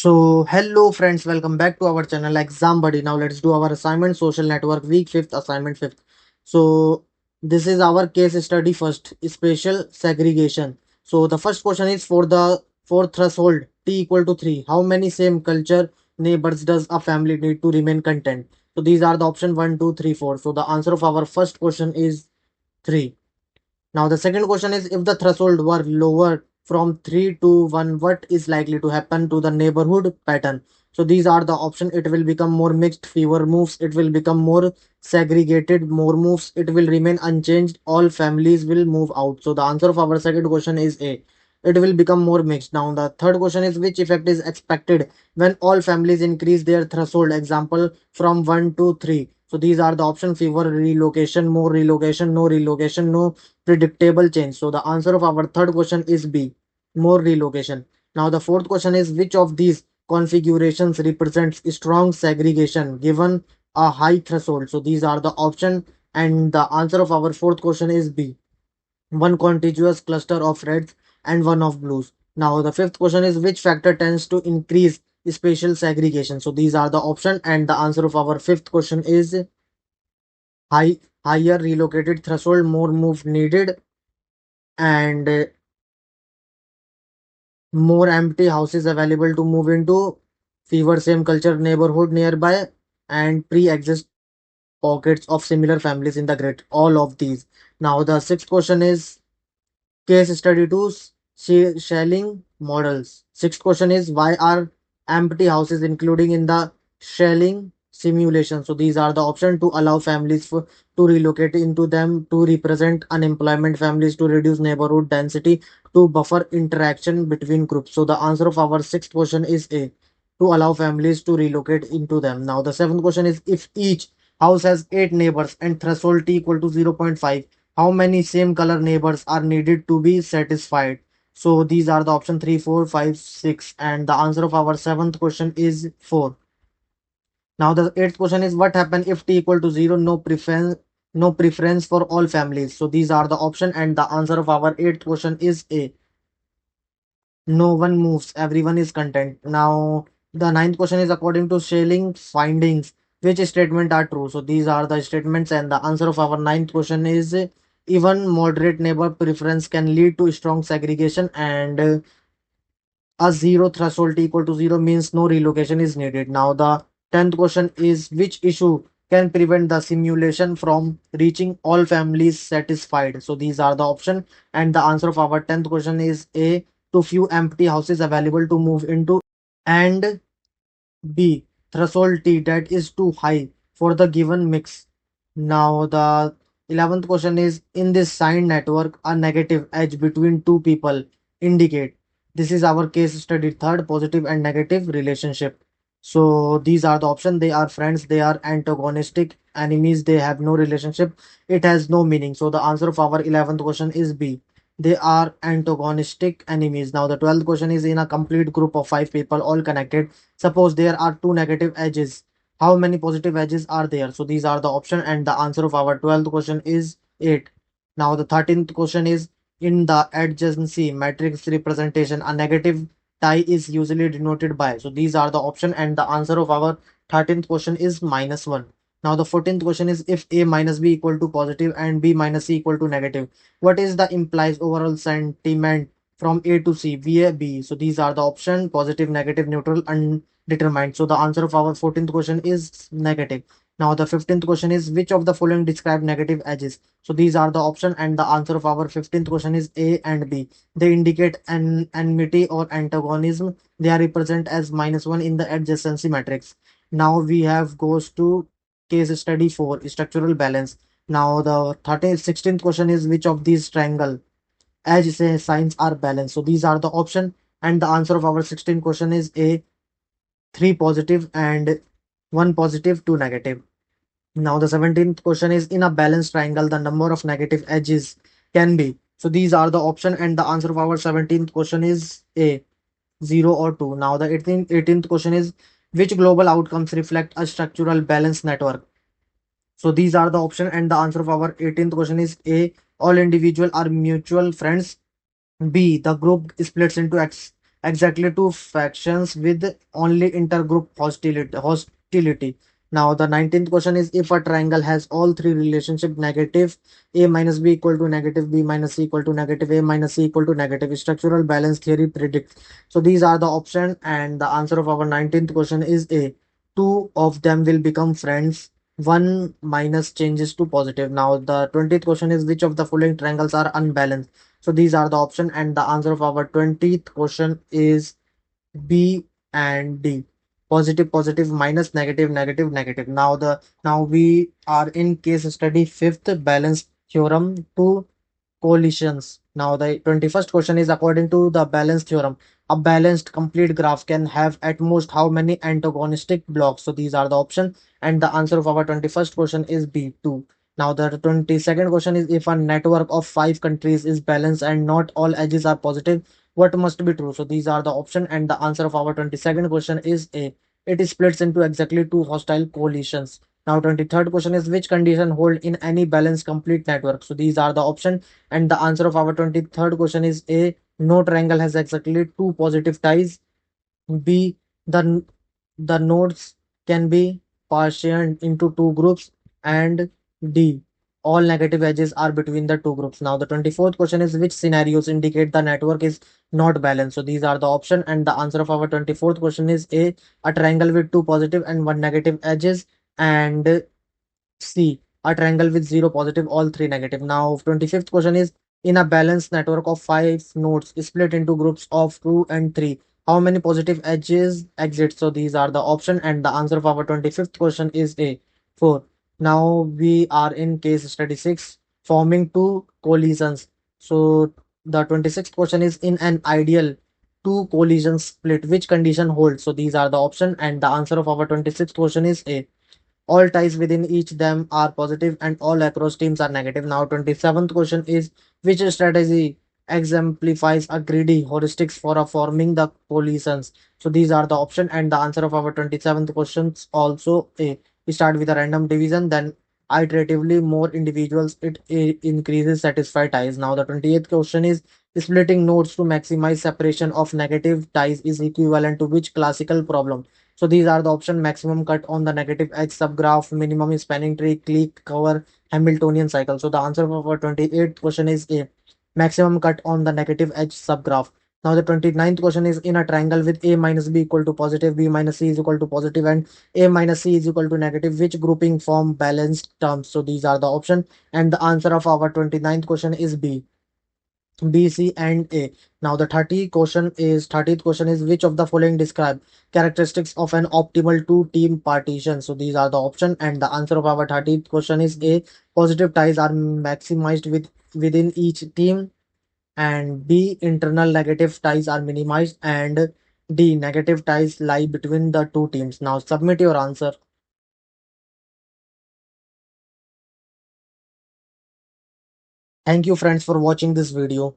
Hello friends, welcome back to our channel Exam Buddy. Now let's do our assignment social network week 5th assignment 5th. So this is our case study first, spatial segregation. So the first question is for threshold t equal to 3. How many same culture neighbors does a family need to remain content? So these are the option 1, 2, 3, 4. So the answer of our first question is 3. Now the second question is if the threshold were lowered from 3 to 1, what is likely to happen to the neighborhood pattern? So these are the options. It will become more mixed, fewer moves. It will become more segregated, more moves. It will remain unchanged. All families will move out. So the answer of our second question is A. It will become more mixed. Now the third question is which effect is expected when all families increase their threshold? Example from 1 to 3. So these are the option fewer relocation, more relocation, no relocation, no predictable change. So the answer of our third question is B, more relocation. Now the fourth question is which of these configurations represents strong segregation given a high threshold? So these are the option and the answer of our fourth question is B, one contiguous cluster of reds and one of blues. Now the fifth question is which factor tends to increase spatial segregation? So these are the option and the answer of our fifth question is high higher relocated threshold, more move needed, and more empty houses available to move into, fewer same culture neighborhood nearby, and pre-exist pockets of similar families in the grid. All of these. Now the sixth question is case study to shelling models. Sixth question is why are empty houses including in the shelling simulation? So these are the option to allow families to relocate into them, to represent unemployment families, to reduce neighborhood density, to buffer interaction between groups. So the answer of our sixth question is A, to allow families to relocate into them. Now the seventh question is if each house has 8 neighbors and threshold t equal to 0.5, how many same color neighbors are needed to be satisfied? So these are the option 3, 4, 5, 6, and the answer of our seventh question is 4. Now the eighth question is what happen if t equal to 0, no preference for all families? So these are the option and the answer of our eighth question is A, no one moves, everyone is content. Now the ninth question is according to Schelling findings, which statement are true? So these are the statements and the answer of our ninth question is even moderate neighbor preference can lead to strong segregation, and a zero threshold equal to 0 means no relocation is needed. Now the 10th question is which issue can prevent the simulation from reaching all families satisfied? So these are the option and the answer of our 10th question is A, too few empty houses available to move into, and B, threshold T that is too high for the given mix. Now the 11th question is in this sign network a negative edge between two people indicate. This is our case study third, positive and negative relationship. So these are the options. They are friends, they are antagonistic enemies, they have no relationship, it has no meaning. So the answer of our 11th question is B, they are antagonistic enemies. Now the 12th question is in a complete group of 5 people all connected, suppose there are two negative edges, how many positive edges are there? So these are the option and the answer of our 12th question is 8. Now the 13th question is in the adjacency matrix representation a negative tie is usually denoted by. So these are the option and the answer of our 13th question is -1. Now the 14th question is if a minus b equal to positive and b minus c equal to negative, what is the implies overall sentiment from A to C, VA, B? So these are the option positive, negative, neutral, undetermined. So the answer of our 14th question is negative. Now the 15th question is which of the following describe negative edges? So these are the option and the answer of our 15th question is A and B. They indicate an enmity or antagonism. They are represent as -1 in the adjacency matrix. Now we have goes to case study 4, structural balance. Now the 16th question is which of these triangle edge say signs are balanced? So these are the option and the answer of our 16th question is A, 3 positive and 1 positive, 2 negative. Now the 17th question is in a balanced triangle the number of negative edges can be. So these are the option and the answer of our 17th question is A, 0 or 2. Now the 18th question is which global outcomes reflect a structural balance network? So these are the option and the answer of our 18th question is A, all individual are mutual friends. B, the group splits into exactly two factions with only intergroup hostility. Now the 19th question is, if a triangle has all three relationship negative a minus b equal to negative b minus c equal to negative a minus c equal to negative, structural balance theory predicts. So these are the option, and the answer of our 19th question is a. Two of them will become friends, one minus changes to positive. Now the 20th question is, which of the following triangles are unbalanced? So these are the option, and the answer of our 20th question is B and D. Positive, positive, minus, negative, negative, negative. Now we are in case study fifth, balance theorem to collisions. Now the 21st question is, according to the balance theorem, a balanced complete graph can have at most how many antagonistic blocks? So these are the option, and the answer of our 21st question is B, 2. Now the 22nd question is, if a network of five countries is balanced and not all edges are positive, what must be true? So these are the option, and the answer of our 22nd question is A. It is splits into exactly two hostile coalitions. Now 23rd question is, which condition hold in any balanced complete network? So these are the option, and the answer of our 23rd question is A. No triangle has exactly two positive ties. B. The nodes can be partitioned into two groups. And D. All negative edges are between the two groups. Now the 24th question is, which scenarios indicate the network is not balanced? So these are the option, and the answer of our 24th question is A. A triangle with two positive and one negative edges, and C. A triangle with zero positive, all three negative. Now 25th question is, in a balanced network of five nodes split into groups of 2 and 3, how many positive edges exist? So these are the option, and the answer of our 25th question is A, 4. Now we are in case study 6, forming two collisions. So the 26th question is, in an ideal two collisions split, which condition holds? So these are the option, and the answer of our 26th question is A. All ties within each them are positive and all across teams are negative. Now 27th question is, which strategy exemplifies a greedy heuristics for a forming the coalitions? So these are the option, and the answer of our 27th questions also A. We start with a random division, then iteratively more individuals, it increases satisfied ties. Now the 28th question is, splitting nodes to maximize separation of negative ties is equivalent to which classical problem? So these are the option: maximum cut on the negative edge subgraph, minimum spanning tree, clique cover, Hamiltonian cycle. So the answer of our 28th question is A. Maximum cut on the negative edge subgraph. Now the 29th question is, in a triangle with A minus B equal to positive, B minus C is equal to positive, and A minus C is equal to negative, which grouping form balanced terms? So these are the option, and the answer of our 29th question is B. B, C, and A. Now the 30th question is, which of the following describe characteristics of an optimal two-team partition? So these are the option, and the answer of our 30th question is A. Positive ties are maximized within each team, and B. Internal negative ties are minimized, and D. Negative ties lie between the two teams. Now submit your answer. Thank you friends for watching this video.